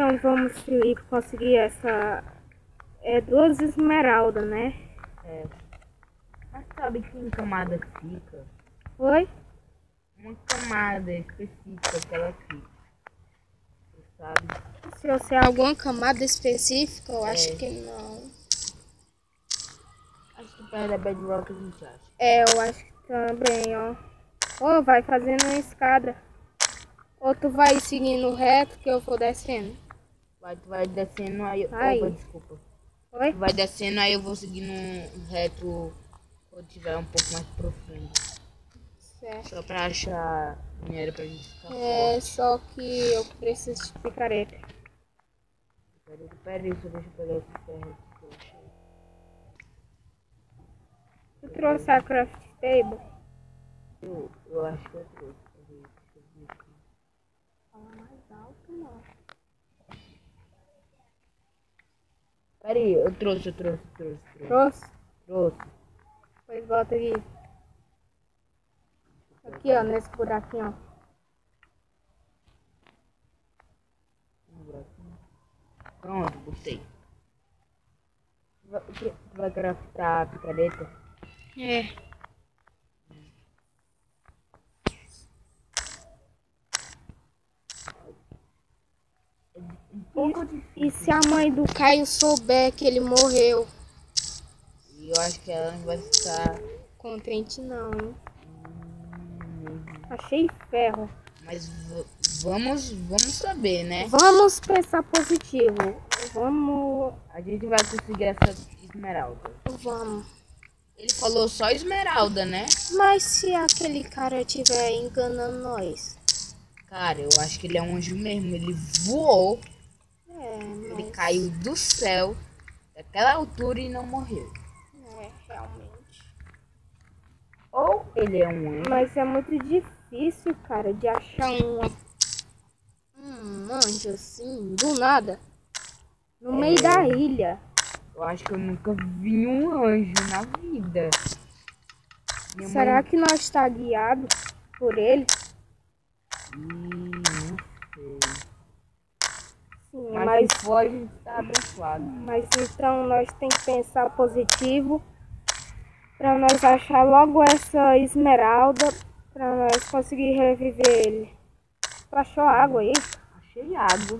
então vamos conseguir essa... duas esmeraldas, né? Mas sabe que em camada fica? Oi? Uma camada específica que ela fica. Você sabe? Se você é alguma camada específica, eu acho que não. Acho que perto da Bedrock a gente acha. Eu acho que também, ó. Ou vai fazendo uma escada. Ou tu vai seguindo reto que eu vou descendo. Tu vai descendo aí. Aí. Opa, desculpa. Oi? Tu vai descendo aí, eu vou seguindo um reto quando tiver um pouco mais profundo. Certo. Só pra achar minério pra gente ficar forte. Só que eu preciso de picareta. Pera aí, só deixa eu pegar esse ferro que eu achei. Tu trouxe a craft table? Eu acho que eu trouxe. Deixa eu ver aqui. Fala mais alto, não. Pera aí, eu trouxe. Trouxe? Trouxe. Pois volta aqui. Aqui, ó, nesse buraquinho, ó. Pronto, botei. Tu vai craftar a picareta? É. Um pouco difícil. E se a mãe do Caio souber que ele morreu? E eu acho que ela não vai ficar Contente não, hein? Achei ferro. Mas vamos saber, né? Vamos pensar positivo. Vamos. A gente vai conseguir essa esmeralda. Vamos. Ele falou só esmeralda, né? Mas se aquele cara estiver enganando nós? Cara, eu acho que ele é um anjo mesmo. Ele voou, ele Mas... caiu do céu, daquela altura e não morreu. Realmente. Ou ele é um anjo. Mas é muito difícil, cara, de achar um anjo assim, do nada. No meio da ilha. Eu acho que eu nunca vi um anjo na vida. Será que nós está guiado por ele? Não sei. Sim, Mas se for, a gente tá abençoado. Mas então nós temos que pensar positivo para nós achar logo essa esmeralda para nós conseguir reviver ele. Tu achou água aí? Achei água.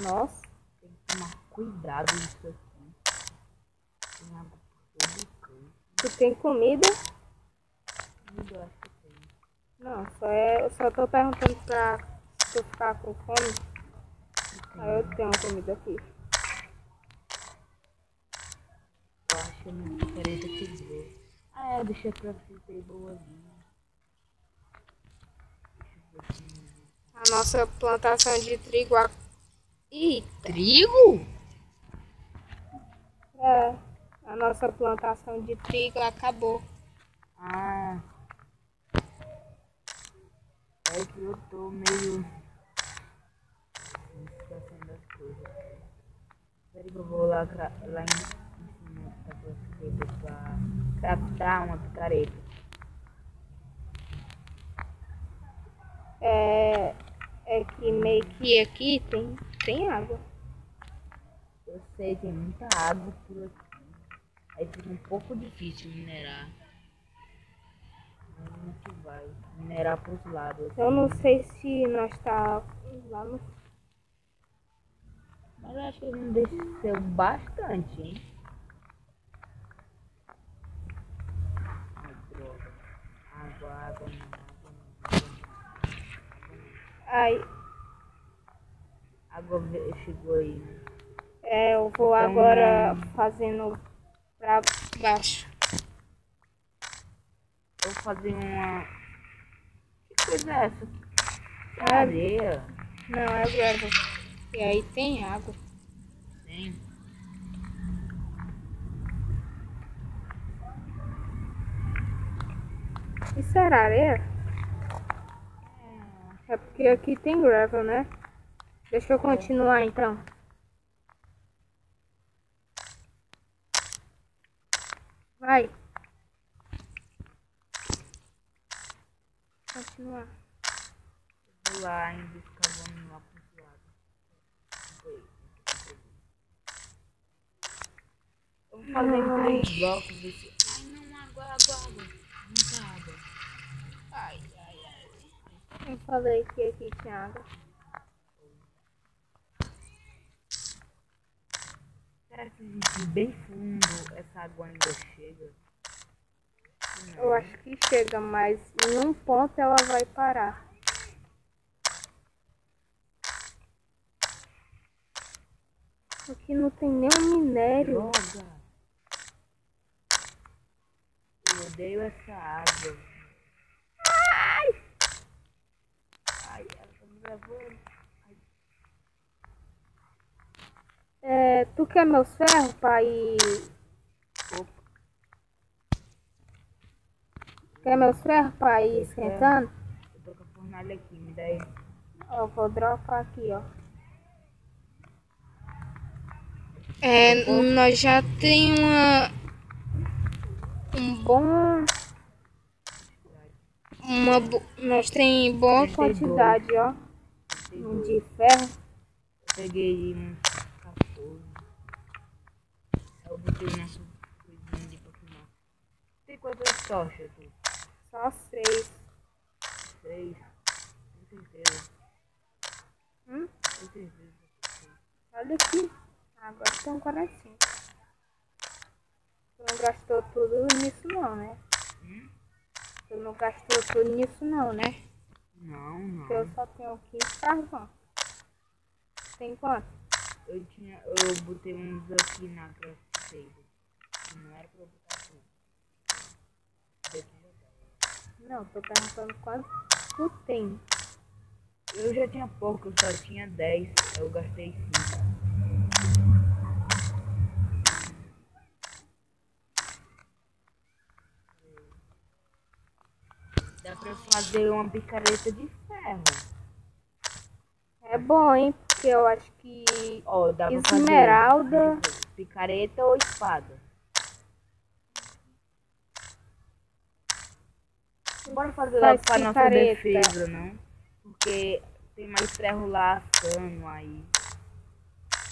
Nossa. Tem que tomar cuidado nisso aqui. Tem água por todo canto. Tu tem comida? Comida eu acho que tem. Não, eu só tô perguntando pra tu ficar com fome. Aí eu tenho uma comida aqui. Eu acho que a minha picareta quebrou. Eu deixei pra ficar boazinha. A nossa plantação de trigo... Ih, Trigo? a nossa plantação de trigo acabou. É que eu tô meio esquecendo das coisas. Espera que eu vou lá em cima da picareta pra craftar uma picareta. É que meio que aqui tem água. Eu sei, tem muita água por aqui. Aí fica um pouco difícil minerar. Mas a gente vai minerar pros lados. Assim. Eu não sei se nós tá lá no... Mas eu acho que ele não desceu bastante, hein? Ai, droga. Água não. Ai, Água chegou aí, né? eu vou agora fazendo pra baixo. Eu vou fazer uma... Que coisa é essa? É areia? Não, é gravel. E aí tem água. Tem. Isso era areia? É porque aqui tem gravel, né? Deixa eu continuar então. Vai. Continuar. Vou lá ainda escavando lá pro lado. Vamos fazer Ai. 3 blocos desse. Ai não, água. Muita água. Ai. Eu falei que aqui tinha água. Será que a gente ir bem fundo essa água ainda chega? Não. Eu acho que chega, mas em um ponto ela vai parar. Aqui não tem nenhum minério. Droga! Eu odeio essa água. Ai, ela tá me levando. Tu quer meus ferros pra ir... Opa, Quer meus ferros pra ir esquentando? eu tô com a fornalha aqui, me dá aí. Eu vou dropar aqui, ó. Nós já tem um bom... nós tem boa 32. quantidade, ó, de ferro. Eu peguei uns 14. Eu botei nossa coisinha ali pra queimar. Tem quantas tochas, tu? Só 6. 6? Com certeza. Com certeza. Olha aqui. Agora tem 45. Tu não gastou tudo nisso não, né? Tu não gastou tudo nisso não, né? Não. Porque eu só tenho 15 carvão. Tem quanto? Eu botei uns aqui na craft table. Não era pra eu botar tudo. Daqui já tá. Não, tô perguntando quanto tu tem. Eu já tinha pouco, eu só tinha 10. Eu gastei 5. Dá pra fazer uma picareta de ferro. É bom, hein? Porque eu acho que Ó, dá pra esmeralda... fazer picareta ou espada. Bora fazer Faz logo pra nossa picareta. defesa, não? Porque tem mais ferro lá assando aí.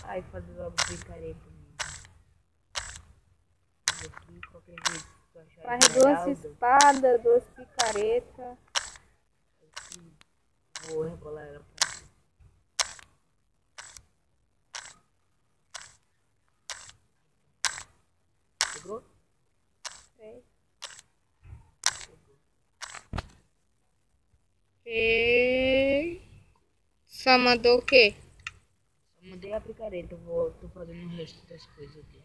Aí fazer logo picareta mesmo. Aqui, qualquer jeito, se tu achar Faz 2 esmeralda, espadas, 2 picaretas. vou rebolar ela pra ti. Pegou? 3. Só mandou o quê? Eu mandei a picareta, tô fazendo o resto das coisas aqui.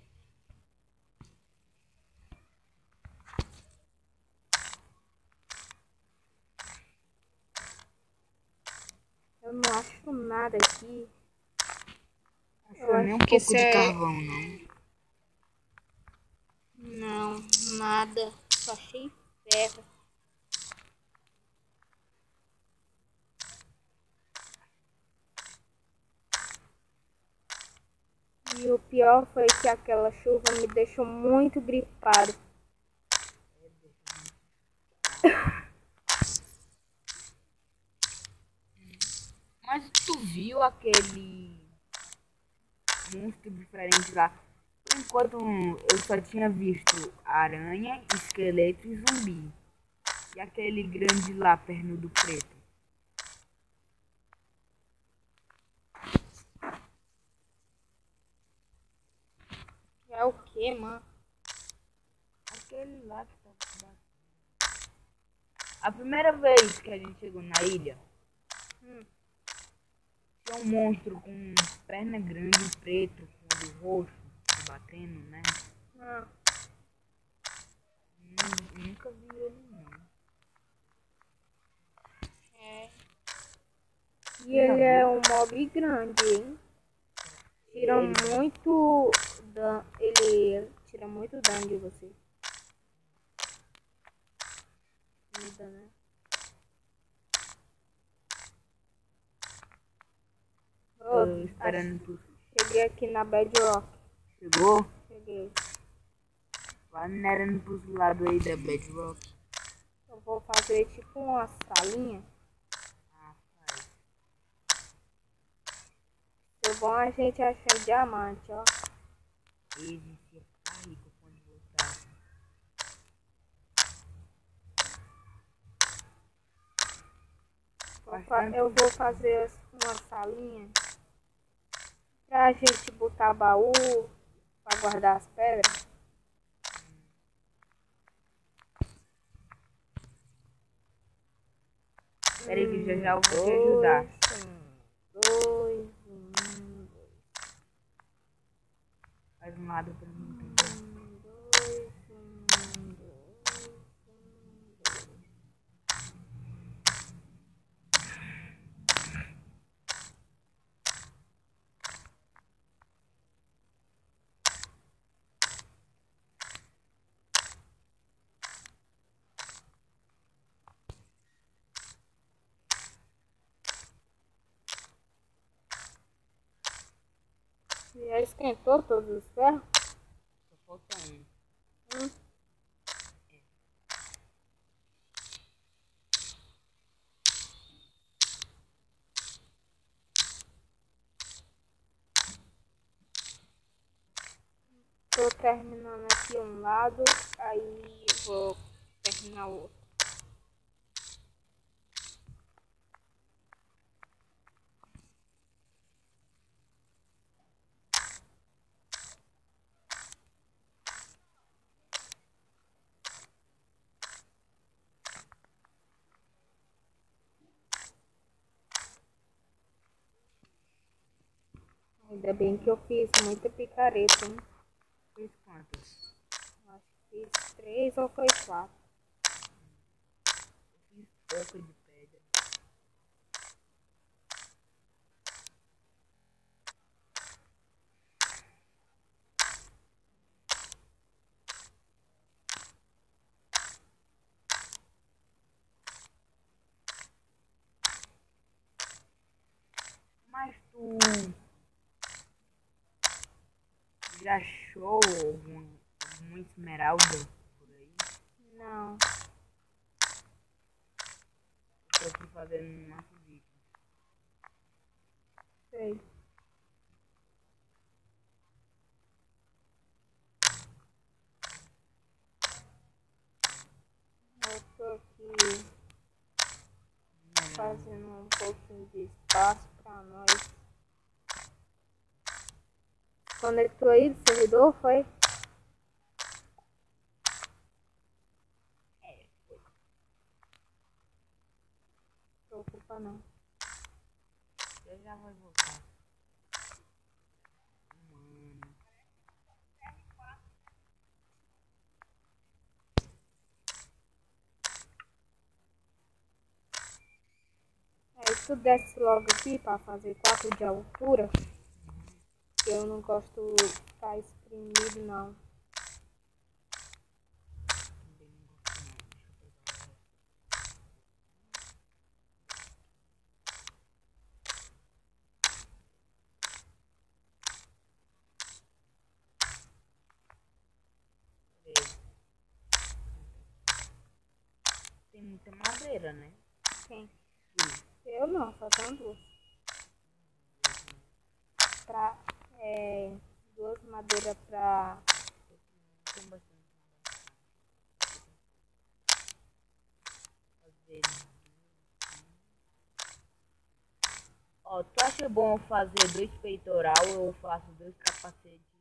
Eu não acho nada aqui. Achou nem um acho que pouco de carvão, não. Não, nada. Só achei ferro. E o pior foi que aquela chuva me deixou muito gripado. Mas tu viu aquele monstro diferente lá? Por enquanto eu só tinha visto aranha, esqueleto e zumbi. E aquele grande lá, pernudo preto. É o que, mano? Aquele lá que tá batendo. A primeira vez que a gente chegou na ilha, tinha um monstro com perna grande, preto, com olho roxo, batendo, né? Nunca vi ele, não. E ele é um mob grande, hein? Tira muito dano. Ele tira muito dano de você. Vida, né? Tô esperando tu. Cheguei aqui na Bedrock. Chegou? Cheguei. Vai minerando pros lados aí da Bedrock. Eu vou fazer tipo uma salinha. Faz. É bom a gente achar diamante, ó. E a gente ia ficar rico. Bastante. Eu vou fazer uma salinha pra gente botar baú pra guardar as pedras. Peraí que já já eu vou te ajudar. Dois. Faz um lado pra mim, entendeu? Dois. Já esquentou todos os ferros? Só falta um. Tô terminando aqui um lado, aí eu vou terminar o outro. Ainda bem que eu fiz muita picareta, hein? Fez quantos? Acho que fiz 3 ou foi 4. Fiz pouco de pedra. Mas tu já achou alguma esmeralda por aí? Não, Eu tô aqui fazendo um maço de sei. Eu tô aqui fazendo um pouquinho de espaço pra nós. Conectou aí do servidor, foi? foi. Não preocupa não. Eu já vai voltar. Mano. Aí tu desce logo aqui pra fazer 4 de altura. Que eu não gosto de estar espremido não. Também não gosto não. Deixa eu pegar o resto. Beleza. Tem muita madeira, né? Quem? Sim. Eu não, só tenho duas. Pra, duas madeiras pra... Tem bastante fazer. Ó, tu acha bom eu fazer 2 peitoral ou eu faço 2 capacetes